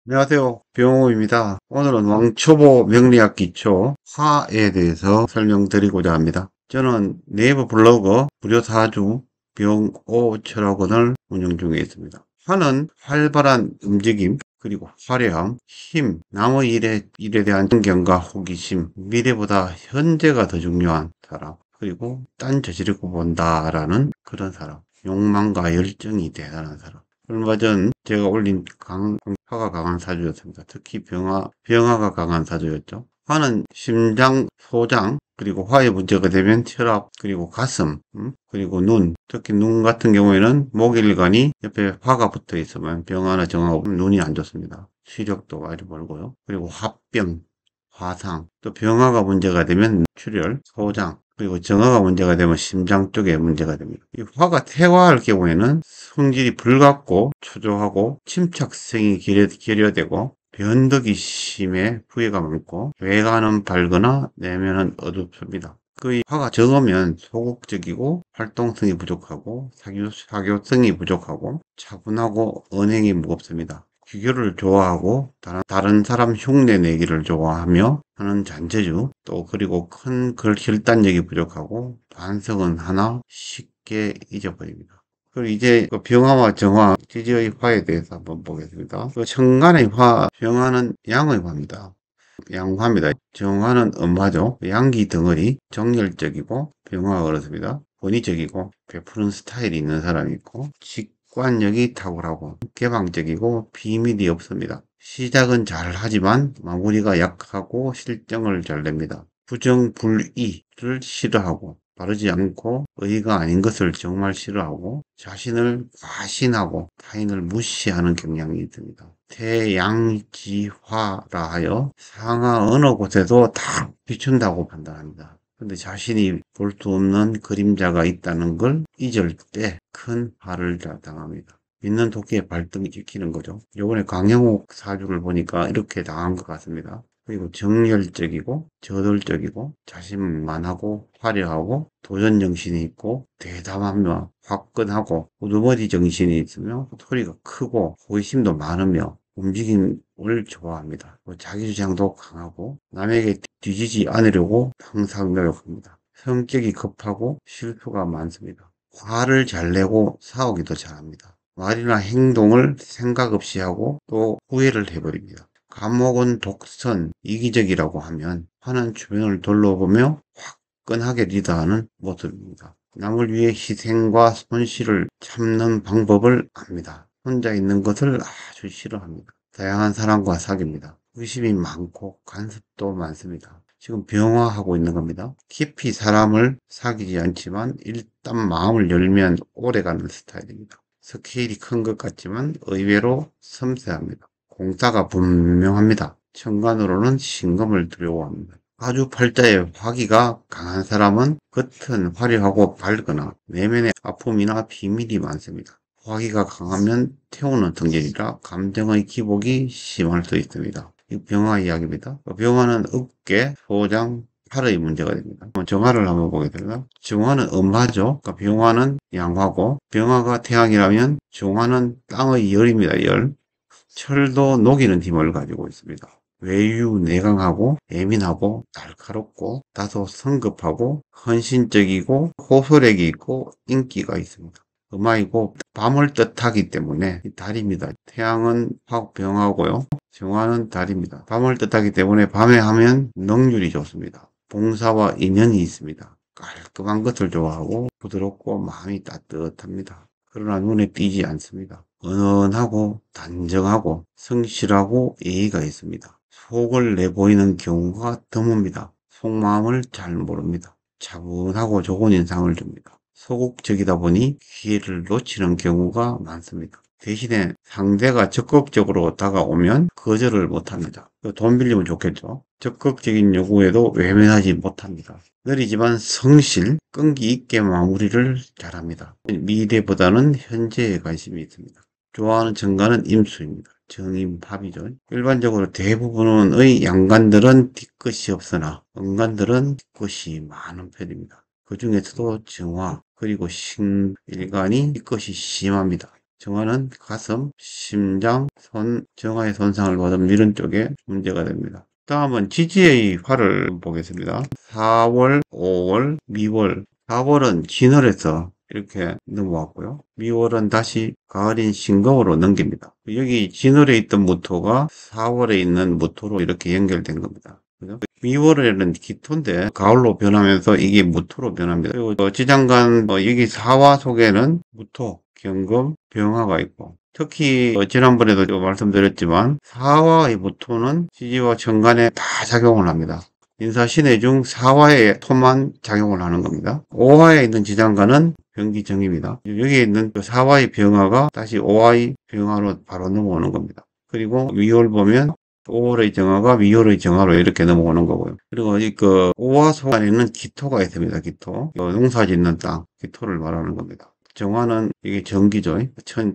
안녕하세요. 병호입니다. 오늘은 왕초보 명리학 기초 화에 대해서 설명드리고자 합니다. 저는 네이버 블로그 무료 사주 병오철학원을 운영 중에 있습니다. 화는 활발한 움직임, 그리고 화려함, 힘, 남의 일에 대한 존경과 호기심, 미래보다 현재가 더 중요한 사람, 그리고 딴 저지르고 본다라는 그런 사람, 욕망과 열정이 대단한 사람. 얼마 전 제가 올린 화가 강한 사주였습니다. 특히 병화가 강한 사주였죠. 화는 심장, 소장, 그리고 화의 문제가 되면 혈압, 그리고 가슴, 그리고 눈, 특히 눈 같은 경우에는 목일관이 옆에 화가 붙어 있으면 병화나 정화가 눈이 안 좋습니다. 시력도 많이 멀고요. 그리고 화병, 화상, 또 병화가 문제가 되면 출혈, 소장, 그리고 정화가 문제가 되면 심장 쪽에 문제가 됩니다. 이 화가 태화할 경우에는 성질이 불같고 초조하고 침착성이 결여되고 변덕이 심해 후회가 많고 외관은 밝거나 내면은 어둡습니다. 그 화가 적으면 소극적이고 활동성이 부족하고 사교성이 부족하고 차분하고 언행이 무겁습니다. 기교를 좋아하고 다른 사람 흉내 내기를 좋아하며 하는 잔재주, 또 그리고 큰 결단력이 부족하고 반성은 하나 쉽게 잊어버립니다. 그리고 이제 그 병화와 정화, 지지의 화에 대해서 한번 보겠습니다. 그 천간의 화, 병화는 양의 화입니다. 양화입니다. 정화는 음화죠. 양기 덩어리, 정열적이고 병화가 그렇습니다. 권위적이고 베푸는 스타일이 있는 사람이 있고 직관력이 탁월하고 개방적이고 비밀이 없습니다. 시작은 잘 하지만 마무리가 약하고 실정을 잘 냅니다. 부정불의를 싫어하고 바르지 않고 의가 아닌 것을 정말 싫어하고 자신을 과신하고 타인을 무시하는 경향이 있습니다. 태양지화라 하여 상하 어느 곳에도 다 비춘다고 판단합니다. 근데 자신이 볼 수 없는 그림자가 있다는 걸 잊을 때 큰 화를 당합니다. 믿는 도끼의 발등이 찍히는 거죠. 요번에 강영욱 사주를 보니까 이렇게 당한 것 같습니다. 그리고 정열적이고 저돌적이고 자신만하고 화려하고 도전정신이 있고 대담하며 화끈하고 우두머리 정신이 있으며 소리가 크고 호기심도 많으며 움직임을 좋아합니다. 자기 주장도 강하고 남에게 뒤지지 않으려고 항상 노력합니다. 성격이 급하고 실수가 많습니다. 화를 잘 내고 싸우기도 잘합니다. 말이나 행동을 생각 없이 하고 또 후회를 해버립니다. 감옥은 독선, 이기적이라고 하면 화는 주변을 둘러보며 화끈하게 리드하는 모습입니다. 남을 위해 희생과 손실을 참는 방법을 압니다. 혼자 있는 것을 아주 싫어합니다. 다양한 사람과 사귑니다. 의심이 많고 간섭도 많습니다. 지금 병화하고 있는 겁니다. 깊이 사람을 사귀지 않지만 일단 마음을 열면 오래가는 스타일입니다. 스케일이 큰 것 같지만 의외로 섬세합니다. 공사가 분명합니다. 천간으로는 신금을 두려워합니다. 아주 팔자에 화기가 강한 사람은 겉은 화려하고 밝거나 내면에 아픔이나 비밀이 많습니다. 화기가 강하면 태우는 성질이라 감정의 기복이 심할 수 있습니다. 이 병화 이야기입니다. 병화는 어깨, 소장, 팔의 문제가 됩니다. 정화를 한번 보겠습니다. 정화는 음화죠. 그러니까 병화는 양화고 병화가 태양이라면 정화는 땅의 열입니다. 열. 철도 녹이는 힘을 가지고 있습니다. 외유 내강하고 예민하고 날카롭고 다소 성급하고 헌신적이고 호소력이 있고 인기가 있습니다. 음화이고 밤을 뜻하기 때문에 달입니다. 태양은 화병하고요. 정화는 달입니다. 밤을 뜻하기 때문에 밤에 하면 능률이 좋습니다. 봉사와 인연이 있습니다. 깔끔한 것을 좋아하고 부드럽고 마음이 따뜻합니다. 그러나 눈에 띄지 않습니다. 은은하고 단정하고 성실하고 예의가 있습니다. 속을 내보이는 경우가 드뭅니다. 속마음을 잘 모릅니다. 차분하고 좋은 인상을 줍니다. 소극적이다 보니 기회를 놓치는 경우가 많습니다. 대신에 상대가 적극적으로 다가오면 거절을 못합니다. 돈 빌리면 좋겠죠. 적극적인 요구에도 외면하지 못합니다. 느리지만 성실, 끈기 있게 마무리를 잘합니다. 미래보다는 현재에 관심이 있습니다. 좋아하는 정관은 임수입니다. 정임합이죠. 일반적으로 대부분의 양관들은 뒤끝이 없으나 음관들은 뒤끝이 많은 편입니다. 그 중에서도 정화 그리고 신일간이 뒤끝이 심합니다. 정화는 가슴, 심장, 정화의 손상을 받은 이런 쪽에 문제가 됩니다. 다음은 지지의 활을 보겠습니다. 4월, 5월, 미월. 4월은 진월에서 이렇게 넘어왔고요. 미월은 다시 가을인 신금으로 넘깁니다. 여기 진월에 있던 무토가 4월에 있는 무토로 이렇게 연결된 겁니다. 그죠? 미월에는 기토인데 가을로 변하면서 이게 무토로 변합니다. 그리고 지장간 여기 사화 속에는 무토, 경금, 병화가 있고 특히 지난번에도 말씀드렸지만 사화의 무토는 지지와 정간에 다 작용을 합니다. 인사신해 중 사화의 토만 작용을 하는 겁니다. 오화에 있는 지장간은 병기정입니다. 여기에 있는 사화의 병화가 다시 오화의 병화로 바로 넘어오는 겁니다. 그리고 미월 보면 5월의 정화가 미월의 정화로 이렇게 넘어오는 거고요. 그리고 그 오화 속안에는 기토가 있습니다. 기토. 농사 짓는 땅, 기토를 말하는 겁니다. 정화는 이게 정기죠.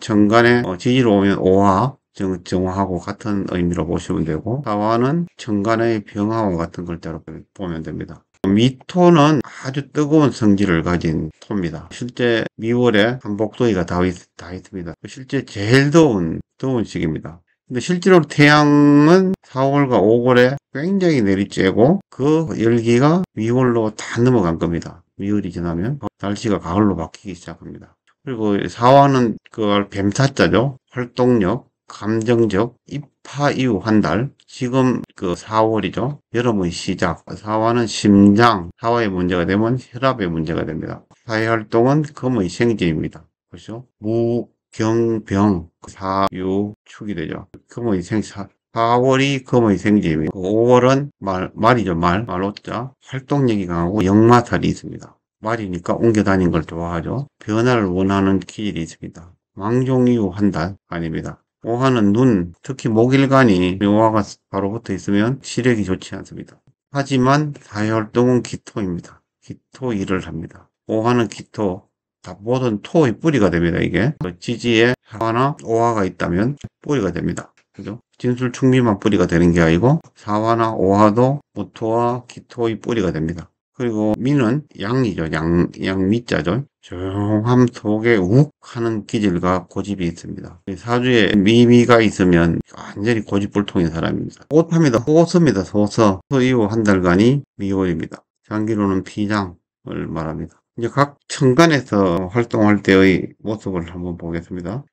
천간에 지지로 오면 오화, 정화하고 같은 의미로 보시면 되고, 사화는 천간의 병화와 같은 글자로 보면 됩니다. 미토는 아주 뜨거운 성질을 가진 토입니다. 실제 미월에 한복도의가 다 있습니다. 실제 제일 더운 시기입니다. 근데 실제로 태양은 4월과 5월에 굉장히 내리쬐고 그 열기가 미월로 다 넘어간 겁니다. 미월이 지나면 날씨가 가을로 바뀌기 시작합니다. 그리고 사화는 그 뱀사자죠. 활동력, 감정적, 입하 이후 한 달. 지금 그 4월이죠. 여름의 시작. 사화는 심장, 사화에 문제가 되면 혈압에 문제가 됩니다. 사회활동은 금의 생지입니다. 그렇죠? 경병, 사유축이 되죠. 금의 4월이 금의 생지입니다. 5월은 말이죠. 말오자. 활동력이 강하고 역마살이 있습니다. 말이니까 옮겨 다니는 걸 좋아하죠. 변화를 원하는 기질이 있습니다. 망종 이후 한 달 아닙니다. 오화는 눈, 특히 목일간이 오화가 바로 붙어 있으면 시력이 좋지 않습니다. 하지만 사회활동은 기토입니다. 기토 일을 합니다. 오화는 기토, 모든 토의 뿌리가 됩니다. 이게 지지에 사화나 오화가 있다면 뿌리가 됩니다. 그죠? 진술충미만 뿌리가 되는 게 아니고 사화나 오화도 무토와 기토의 뿌리가 됩니다. 그리고 미는 양이죠. 양미자죠. 조용함 속에 욱 하는 기질과 고집이 있습니다. 사주에 미가 있으면 완전히 고집불통인 사람입니다. 꽃합니다. 소서입니다. 소서 이후 한 달간이 미월입니다. 장기로는 피장을 말합니다. 이제 각 천간에서 활동할 때의 모습을 한번 보겠습니다.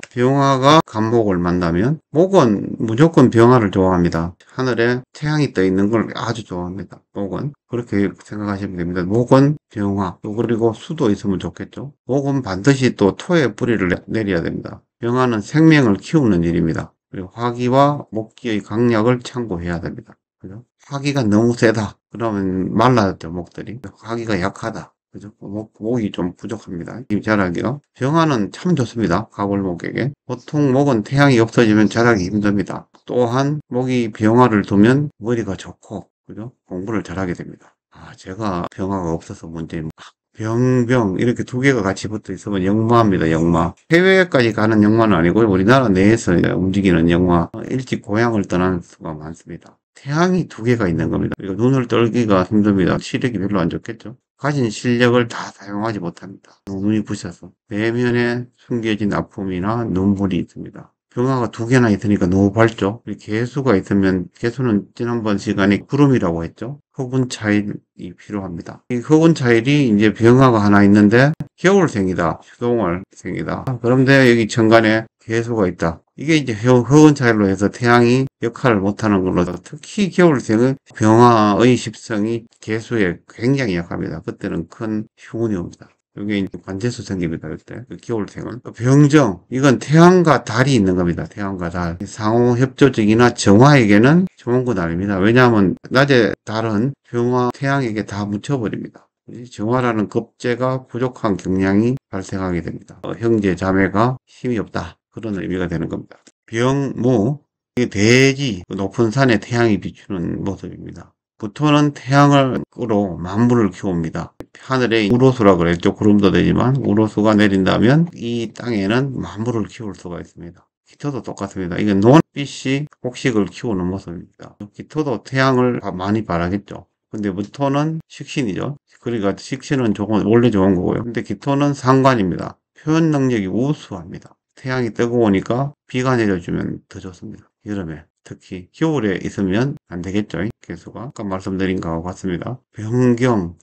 병화가 간목을 만나면 목은 무조건 병화를 좋아합니다. 하늘에 태양이 떠 있는 걸 아주 좋아합니다. 목은 그렇게 생각하시면 됩니다. 목은 병화, 그리고 수도 있으면 좋겠죠. 목은 반드시 또 토의 뿌리를 내려야 됩니다. 병화는 생명을 키우는 일입니다. 그리고 화기와 목기의 강약을 참고해야 됩니다. 그죠? 화기가 너무 세다. 그러면 말라졌죠, 목들이. 화기가 약하다. 그죠? 목이 좀 부족합니다. 자라기가. 병화는 참 좋습니다. 가골목에게. 보통 목은 태양이 없어지면 자라기 힘듭니다. 또한 목이 병화를 두면 머리가 좋고, 그죠? 공부를 잘하게 됩니다. 제가 병화가 없어서 문제입니다. 병 이렇게 두 개가 같이 붙어 있으면 역마입니다. 역마. 해외까지 가는 역마는 아니고 우리나라 내에서 움직이는 역마. 일찍 고향을 떠나는 수가 많습니다. 태양이 두 개가 있는 겁니다. 그리고 눈을 떨기가 힘듭니다. 시력이 별로 안 좋겠죠. 가진 실력을 다 사용하지 못합니다. 눈이 부셔서 내면에 숨겨진 아픔이나 눈물이 있습니다. 병화가 두 개나 있으니까 너무 밝죠. 개수가 있으면, 개수는 지난번 시간에 구름이라고 했죠. 흑운 차일이 필요합니다. 이 흑운 차일이 이제 병화가 하나 있는데 겨울생이다, 휴동월생이다. 그런데 여기 천간에 개수가 있다. 이게 이제 흑운 차일로 해서 태양이 역할을 못하는 걸로, 특히 겨울생은 병화의 십성이 개수에 굉장히 약합니다. 그때는 큰 흉운이 옵니다. 여기 이제 관제수 생깁니다. 이때 겨울생은 병정, 이건 태양과 달이 있는 겁니다. 태양과 달. 상호 협조적이나 정화에게는 좋은 건 아닙니다. 왜냐하면 낮에 달은 병화, 태양에게 다 묻혀버립니다. 정화라는 급제가 부족한 경향이 발생하게 됩니다. 형제 자매가 힘이 없다, 그런 의미가 되는 겁니다. 병무, 이게 대지, 높은 산에 태양이 비추는 모습입니다. 부토는 태양으로 만물을 키웁니다. 하늘에 우로수라 그랬죠. 구름도 되지만 우로수가 내린다면 이 땅에는 만물을 키울 수가 있습니다. 기토도 똑같습니다. 이게 논빛이 곡식을 키우는 모습입니다. 기토도 태양을 많이 바라겠죠. 근데 무토는 식신이죠. 그러니까 식신은 원래 좋은 거고요. 근데 기토는 상관입니다. 표현 능력이 우수합니다. 태양이 뜨거우니까 비가 내려주면 더 좋습니다. 여름에. 특히 겨울에 있으면 안 되겠죠. 개수가 아까 말씀드린 거하고 같습니다. 변경,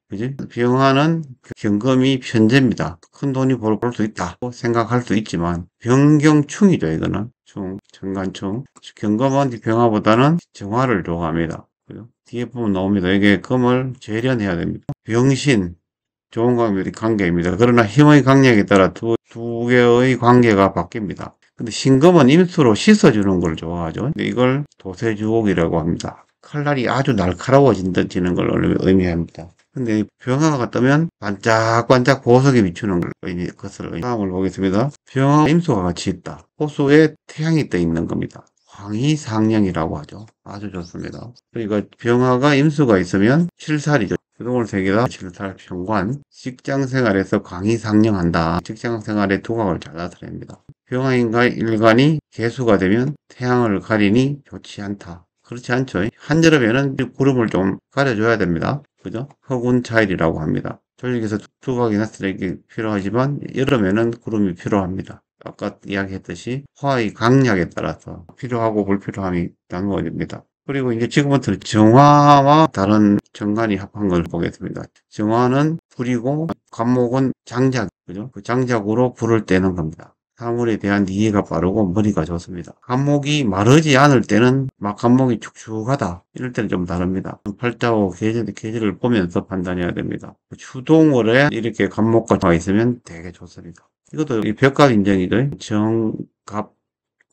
그지? 병화는 경금이 편재입니다. 큰 돈이 벌 수 있다 생각할 수 있지만 변경충이죠. 이거는 충, 정관충. 경금은 병화보다는 정화를 좋아합니다. 그죠? 뒤에 보면 나옵니다. 이게 금을 재련해야 됩니다. 병신, 좋은 관계입니다. 그러나 힘의 강약에 따라 두 개의 관계가 바뀝니다. 근데 신금은 임수로 씻어주는 걸 좋아하죠. 근데 이걸 도세주옥이라고 합니다. 칼날이 아주 날카로워지는 걸 의미합니다. 근데 병화가 뜨면 반짝반짝 보석이 비추는 것을 다음을 보겠습니다. 병화 임수가 같이 있다. 호수에 태양이 떠 있는 겁니다. 황희상령이라고 하죠. 아주 좋습니다. 그러니까 병화가 임수가 있으면 칠살이죠. 그동을 세계다 칠살 평관. 직장생활에서 강의상령한다. 직장생활의 두각을 잘 나타냅니다. 병화인과 일간이 개수가 되면 태양을 가리니 좋지 않다. 그렇지 않죠. 한여름에는 구름을 좀 가려줘야 됩니다. 그죠? 허군차일이라고 합니다. 조직에서 두각이나 쓰레기 필요하지만 여름에는 구름이 필요합니다. 아까 이야기했듯이 화의 강약에 따라서 필요하고 불필요함이 나누어집니다. 그리고 이제 지금부터 정화와 다른 정관이 합한 걸 보겠습니다. 정화는 불이고 간목은 장작, 그죠? 그 장작으로 불을 떼는 겁니다. 사물에 대한 이해가 빠르고 머리가 좋습니다. 간목이 마르지 않을 때는 막 간목이 축축하다 이럴 때는 좀 다릅니다. 팔자고 계절을 보면서 판단해야 됩니다. 추동월에 이렇게 간목과 있으면 되게 좋습니다. 이것도 이 벽갑 인정이죠. 정갑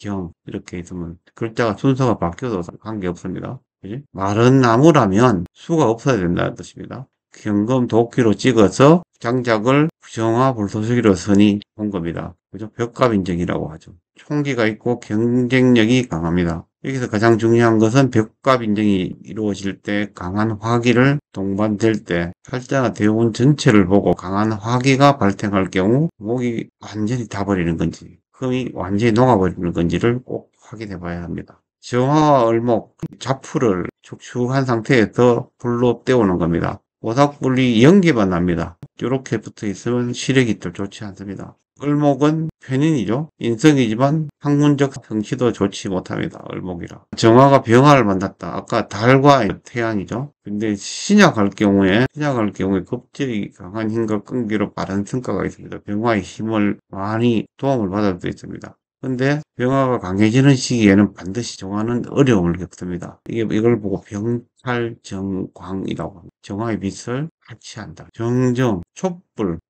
경 이렇게 있으면 글자가 순서가 바뀌어도 관계없습니다. 그지? 마른 나무라면 수가 없어야 된다는 뜻입니다. 경금 도끼로 찍어서 장작을 정화 불소식으로 선이 본 겁니다. 그죠? 벽갑 인정이라고 하죠. 총기가 있고 경쟁력이 강합니다. 여기서 가장 중요한 것은 벽갑 인정이 이루어질 때 강한 화기를 동반될 때 팔자나 대운 전체를 보고 강한 화기가 발생할 경우 목이 완전히 타버리는 건지 금이 완전히 녹아버리는 건지를 꼭 확인해 봐야 합니다. 정화와 을목, 자풀을 축축한 상태에서 불로 때우는 겁니다. 오삭불이 연기만 납니다. 이렇게 붙어 있으면 시력이 또 좋지 않습니다. 을목은 편인이죠. 인성이지만 학문적 성취도 좋지 못합니다. 을목이라. 정화가 병화를 만났다. 아까 달과 태양이죠. 근데 신약할 경우에 급질이 강한 힘과 끈기로 빠른 성과가 있습니다. 병화의 힘을 많이 도움을 받을 수 있습니다. 근데 병화가 강해지는 시기에는 반드시 정화는 어려움을 겪습니다. 이걸 보고 병탈정광이라고 합니다. 정화의 빛을 같이 한다. 정정,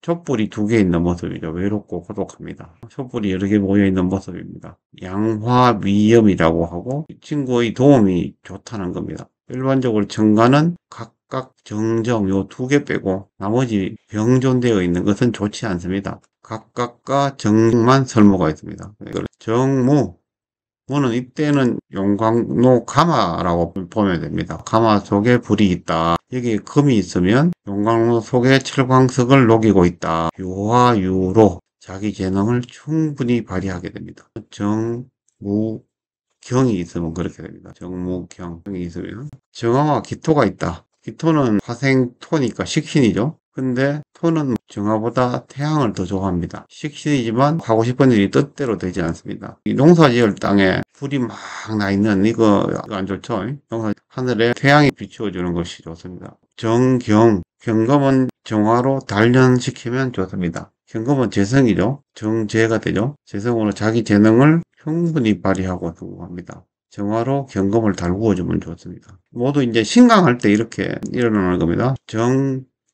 촛불이 두 개 있는 모습이죠. 외롭고 고독합니다. 촛불이 여러 개 모여 있는 모습입니다. 양화위염이라고 하고 친구의 도움이 좋다는 겁니다. 일반적으로 정관은 각각 정정 요 두 개 빼고 나머지 병존되어 있는 것은 좋지 않습니다. 각각과 정만 설모가 있습니다. 정무는 이때는 용광로 가마라고 보면 됩니다. 가마 속에 불이 있다. 여기에 금이 있으면 용광로 속에 철광석을 녹이고 있다. 유화유로 자기 재능을 충분히 발휘하게 됩니다. 정무경이 있으면 그렇게 됩니다. 정무경이 있으면 정화와 기토가 있다. 기토는 화생토니까 식신이죠. 근데 토는 정화보다 태양을 더 좋아합니다. 식신이지만 하고 싶은 일이 뜻대로 되지 않습니다. 이 농사 지을 땅에 불이 막 나 있는 이거 안 좋죠. 하늘에 태양이 비추어주는 것이 좋습니다. 경금은 정화로 단련시키면 좋습니다. 경금은 재성이죠. 정재가 되죠. 재성으로 자기 재능을 충분히 발휘하고 성공합니다. 정화로 경금을 달구어주면 좋습니다. 모두 이제 신강할 때 이렇게 일어나는 겁니다.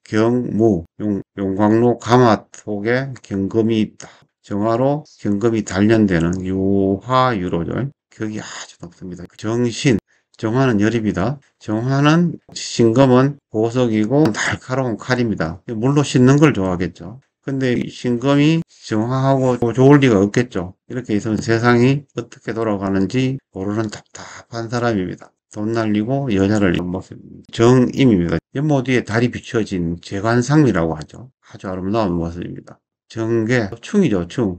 경무, 용광로 가마 속에 경금이 있다. 정화로 경금이 단련되는 유화유로죠. 격이 아주 높습니다. 정화는 열입니다. 정화는 신금은 보석이고 날카로운 칼입니다. 물로 씻는 걸 좋아하겠죠. 근데 신금이 정화하고 좋을 리가 없겠죠. 이렇게 있으면 세상이 어떻게 돌아가는지 모르는 답답한 사람입니다. 돈 날리고 여자를 연 모습입니다. 정임입니다. 연모 뒤에 달이 비춰진 재관상미라고 하죠. 아주 아름다운 모습입니다. 정계, 충이죠. 충.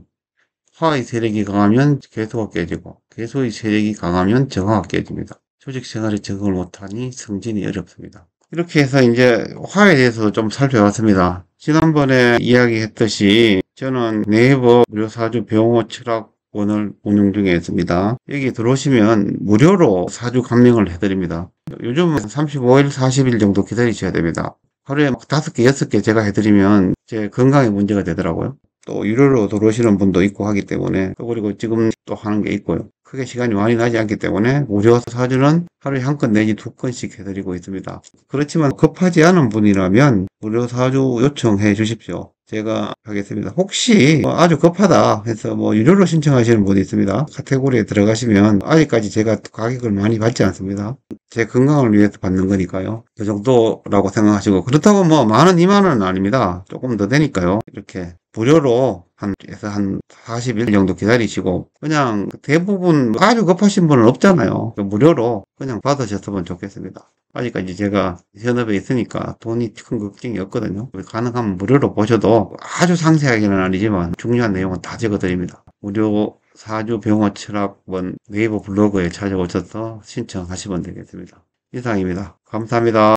화의 세력이 강하면 개수가 깨지고 개수의 세력이 강하면 정화가 깨집니다. 조직 생활에 적응을 못하니 승진이 어렵습니다. 이렇게 해서 이제 화에 대해서 좀 살펴봤습니다. 지난번에 이야기했듯이 저는 네이버 무료 사주 병호 철학원을 운영 중에 있습니다. 여기 들어오시면 무료로 사주 감명을 해드립니다. 요즘은 35일, 40일 정도 기다리셔야 됩니다. 하루에 막 5개, 6개 제가 해드리면 제 건강에 문제가 되더라고요. 또 유료로 들어오시는 분도 있고 하기 때문에, 또 그리고 지금 또 하는 게 있고요. 크게 시간이 많이 나지 않기 때문에 무료 사주는 하루에 1건 내지 2건씩 해드리고 있습니다. 그렇지만 급하지 않은 분이라면 무료 사주 요청해 주십시오. 제가 하겠습니다. 혹시 아주 급하다 해서 유료로 신청하시는 분이 있습니다. 카테고리에 들어가시면 아직까지 제가 가격을 많이 받지 않습니다. 제 건강을 위해서 받는 거니까요. 그 정도라고 생각하시고, 그렇다고 10,000원, 20,000원은 아닙니다. 조금 더 되니까요. 이렇게 무료로 한 40일 정도 기다리시고, 그냥 대부분 아주 급하신 분은 없잖아요. 무료로 그냥 받으셨으면 좋겠습니다. 아직까지 제가 현업에 있으니까 돈이 큰 걱정이 없거든요. 가능하면 무료로 보셔도 아주 상세하게는 아니지만 중요한 내용은 다 적어드립니다. 무료 사주 병호 철학원 네이버 블로그에 찾아오셔서 신청하시면 되겠습니다. 이상입니다. 감사합니다.